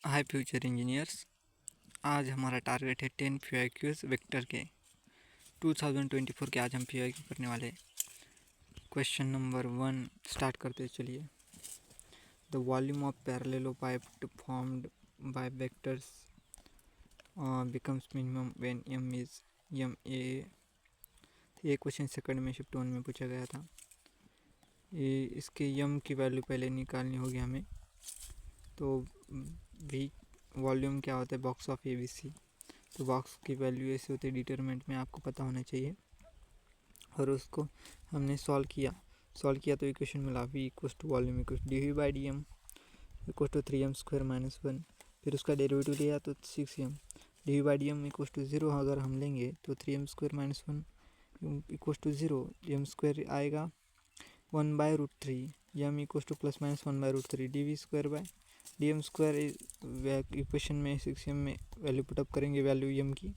हाय future engineers. आज हमारा target है 10 PYQs वेक्टर के 2024 के। आज हम PYQ करने वाले। क्वेश्चन नंबर 1 स्टार्ट करते हैं। चलिए। The volume of parallelepiped formed by vectors becomes minimum when m is m a। ये क्वेश्चन सेकंड में शिफ्ट 1 में पूछा गया था। ये इसके m की वैल्यू पहले निकालनी होगी हमें। तो v वॉल्यूम क्या होता है बॉक्स ऑफ ABC। तो बॉक्स की वैल्यू ऐसे होती है डिटरमिनेंट में, आपको पता होना चाहिए। और उसको हमने सॉल्व किया तो इक्वेशन मिला v equal to volume equal to dv/dm equal to 3m² - 1। फिर उसका डेरिवेटिव लिया तो 6m। dv/dm इक्वल टू 0 अगर हम लेंगे तो 3m² - 1 इक्वल टू 0। m² आएगा 1/√3। m equal two plus minus 1/√3 dv² equation में 6m में वैल्यू पुटअप करेंगे, वैल्यू m की।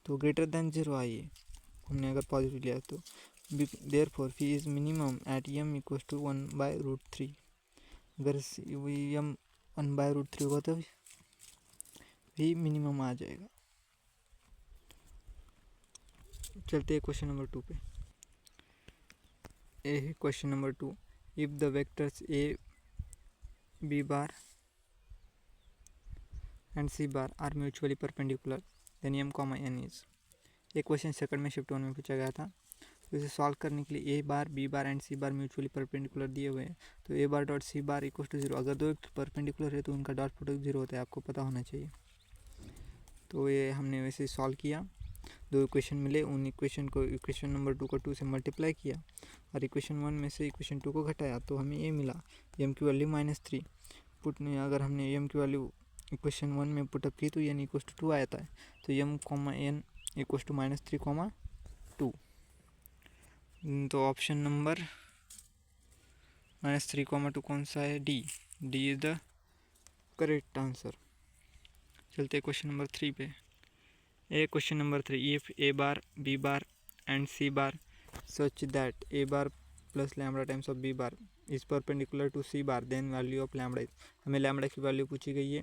तो ग्रेटर देन 0 आई है, हमने अगर पॉजिटिव लिया तो। Therefore v is minimum at m equal to 1/√3। अगर m 1/√3 होगा तो v मिनिमम आ जाएगा। चलते हैं क्वेश्चन नंबर 2 पे। ए है question number 2। If the vectors a b bar and c bar are mutually perpendicular then m, n is। ये question second में शिफ्ट 1 में पूछा गया था। तो इसे सॉल्व करने के लिए a bar b bar and c bar mutually perpendicular दिए हुए हैं। तो a bar dot c bar equal to 0। अगर दो परपेंडिकुलर है तो उनका डॉट प्रोडक्ट 0 होता है, आपको पता होना चाहिए। तो ये हमने वैसे सॉल्व किया, दो इक्वेशन मिले, उन इक्वेशन को इक्वेशन नंबर 2 को 2 से मल्टीप्लाई किया और इक्वेशन 1 में से इक्वेशन 2 को घटाया तो हमें ये मिला m की वैल्यू -3। पुट में अगर हमने m की वैल्यू इक्वेशन 1 में पुटअप की तो n इक्वल टू 2 आता है। तो m, n इक्वल टू -3, 2। तो ऑप्शन नंबर -3, 2 कौन सा है? D is the correct answer. चलते क्वेश्चन नंबर 3 पे। Question number 3। If a bar b bar and c bar such that a bar plus lambda times of b bar is perpendicular to c bar then value of lambda. हमें lambda की value पूछी गई है।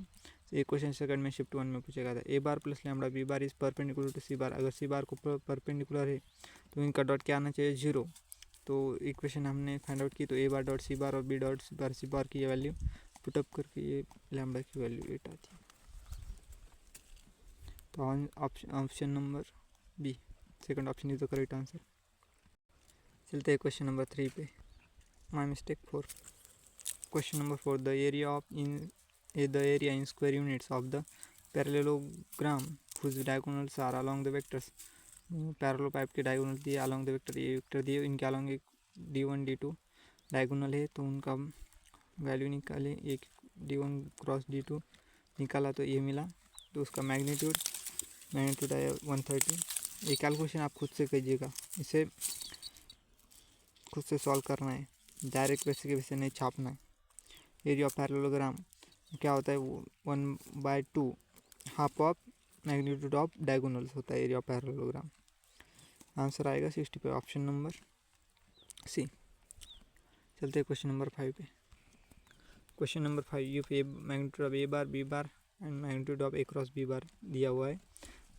ये question second में shift 1 में पूछा गया था। a bar plus lambda b bar is perpendicular to c bar. अगर c बार को परपेंडिकुलर है तो इनका डॉट क्या आना चाहिए? 0। तो इक्वेशन हमने फाइंड आउट की तो a बार डॉट c बार और b डॉट c बार की वैल्यू पुटअप करके ये लैम्बडा की वैल्यू 8 आती है। तो option number B, second option is the correct answer. चलते हैं क्वेश्चन नंबर 3 पे। My mistake 4। Question number 4। The area in square units of the parallelogram whose diagonals are along the vectors। Parallelepiped के diagonal दिए along the vector, ये vector दिए, इनके along एक d1 d2 diagonal है तो उनका वैल्यू निकाले। एक d1 क्रॉस d2 निकाला तो ये मिला। तो उसका मैग्नीट्यूड आया 130। ये कैलकुलेशन आप खुद से कीजिएगा, इसे खुद से सॉल्व करना है, डायरेक्ट वैसे के वैसे नहीं छापना है। एरिया ऑफ पैरेललोग्राम क्या होता है? 1/2 half of magnitude of diagonals होता है एरिया ऑफ पैरेललोग्राम। आंसर आएगा 60 पे, ऑप्शन नंबर सी। चलते हैं क्वेश्चन नंबर 5 पे। Question number 5। You magnitude of a bar b bar and magnitude of a cross b bar दिया हुआ है।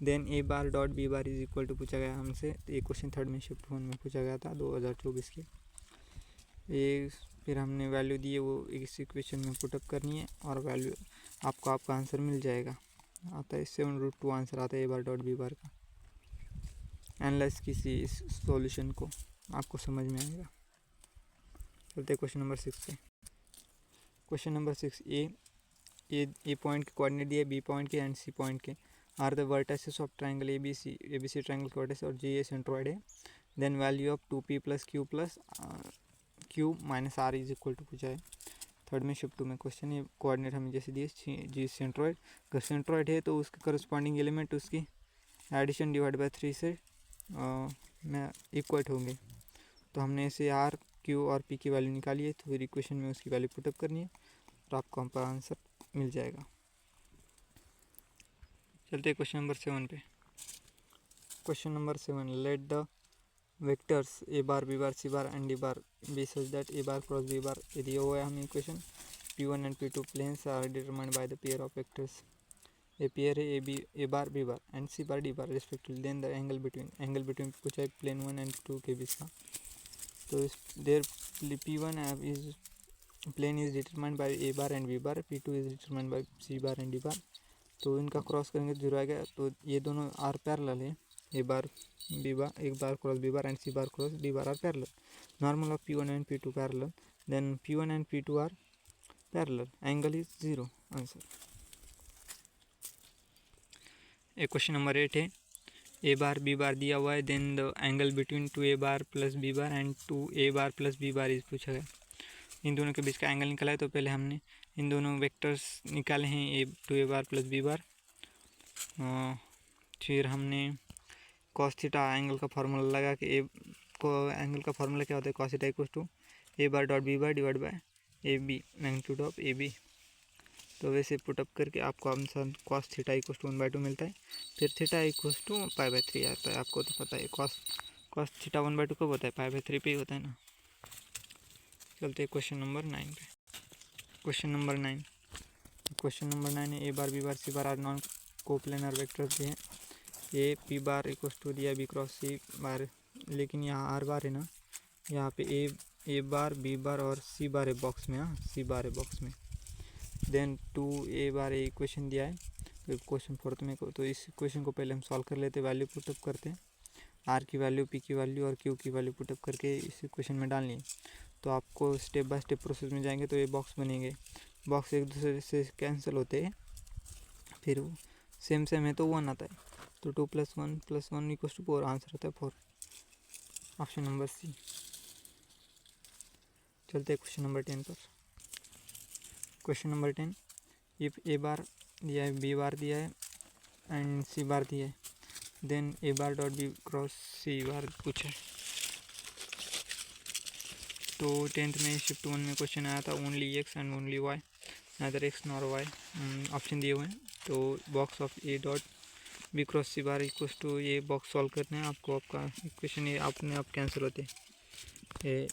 Then a bar dot b bar is equal to पूछा गया हमसे। तो ये क्वेश्चन थर्ड में शिफ्ट 1 में पूछा गया था 2024 के। ये फिर हमने वैल्यू दी है वो इस इक्वेशन में पुटअप करनी है और वैल्यू आपको आपका आंसर मिल जाएगा। आता है 7√2 आंसर आता है a बार डॉट b बार का। एनालाइज किसी इस सॉल्यूशन को, आपको समझ में आएगा। चलते क्वेश्चन नंबर 6 पे। Question number 6। ए पॉइंट के कोऑर्डिनेट दिए, बी पॉइंट के एंड सी पॉइंट के are the vertices of triangle ABC triangle के वर्टिस और जी ए सेंट्रॉइड है। Then value of 2p plus q minus r is equal to पूछा है। Third में शिफ्ट 2 में क्वेश्चन। ये कोऑर्डिनेट हमें जैसे दिए जी सेंट्रॉइड। अगर सेंट्रॉइड है तो उसके करस्पॉन्डिंग एलिमेंट उसकी एडिशन डिवाइड बाय 3 से में इक्वल होंगे। तो हमने इसे आर क्यू और पी की वैल्यू निकाली है, तो फिर इक्वेशन में उसकी वैल्यू पुटअप करनी है और आपको हम पर आंसर मिल जाएगा। चलते हैं क्वेश्चन नंबर 7 पे। Question number 7। Let the vectors a bar b bar c bar and d bar be such that a bar cross b bar, ये दिया हुआ है हमें equation. P1 and P2 planes are determined by the pair of vectors a pair a bar b bar and c bar d bar respectively. Then the angle between पूछा है plane 1 and 2 के बीच का. तो their P1 is plane is determined by a bar and b bar, P2 is determined by c bar and d bar. तो इनका cross करेंगे तो 0 आएगा. तो ये दोनों आर पैरेलल है. ए बार बी बार, एक bar cross b bar and c bar cross d bar are parallel. Normal of P1 and P2 parallel, then P1 and P2 are parallel. Angle is 0. Answer. A question number 8 है a bar b bar दिया हुआ है. Then the angle between 2a bar plus b bar and 2a bar plus b bar is पूछा गया. इन दोनों के बीच का angle निकाला है. तो पहले हमने इन दोनों वेक्टर्स निकाले हैं 2a बार प्लस b बार. फिर हमने cos थीटा एंगल का फार्मूला लगा कि एंगल का फार्मूला क्या होता है. cos theta equal to a bar dot b bar divide by A B magnitude of A B. तो वैसे पुटअप करके आपको answer cos theta equal to 1/2 मिलता है. फिर थीटा इक्वल टू π/3 आता है. आपको तो पता है cos थीटा 1/2 कब होता है, π/3 पे ही होता है ना. चलते हैं क्वेश्चन नंबर 9 पे. क्वेश्चन नंबर 9 है a bar b bar c bar are non coplanar vectors हैं. A p bar equal to दिया बी क्रॉस सी बार, लेकिन यहाँ आर बार है ना. यहाँ पे ए बार बी बार और सी बार है बॉक्स में. हाँ, सी बार है बॉक्स में. देन 2a बार ए इक्वेशन दिया है तो क्वेश्चन 4 में को. तो इस क्वेश्चन को पहले हम सॉल्व कर लेते, वैल्यू पुटअप करते हैं. आर की वैल्यू, पी की वैल्यू और क्यू की वैल्यू पुटअप करके इस इक्वेशन में डालनी है. तो आपको स्टेप बाय स्टेप प्रोसेस में जाएंगे तो ये बॉक्स बनेंगे. बॉक्स एक दूसरे से कैंसिल होते हैं, फिर सेम है तो 1 आता है. तो 2 + 1 + 1 = 4. आंसर होता है 4. Option number C. चलते हैं क्वेश्चन नंबर 10 पर. Question number 10, if A bar दिया है, बी बार दिया है एंड सी बार दिया है, देन ए बार डॉट बी क्रॉस सी बार पूछा है. तो 10th में शिफ्ट 1 में क्वेश्चन आया था only x and only y, neither x nor y. Option दिए हुए हैं. तो box of A dot B cross C bar equals to ये बॉक्स सॉल्व करना है आपको. आपका इक्वेशन ये अपने आप कैंसिल होते हैं. A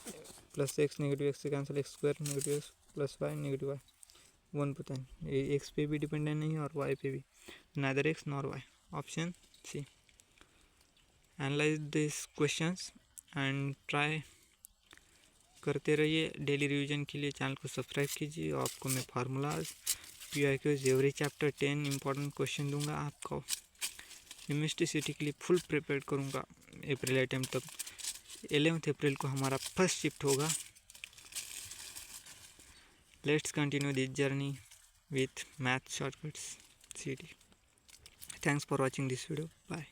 plus x negative x से cancel, x square negative x plus y negative y 1 पता है. एक्स पे भी डिपेंडेंट नहीं है और वाई पे भी. Neither x nor y. Option C. Analyse this questions and try करते रहिए. डेली रिवीजन के लिए चैनल को सब्सक्राइब कीजिए. और आपको मैं formulas PIQs every chapter 10 important question दूंगा. आपको यूनिवर्सिटी के लिए फुल प्रिपेयर करूंगा. अप्रैल अटेम्प्ट तक 11 अप्रैल को हमारा फर्स्ट शिफ्ट होगा. Let's continue this journey with math shortcuts CT. Thanks for watching this video. Bye.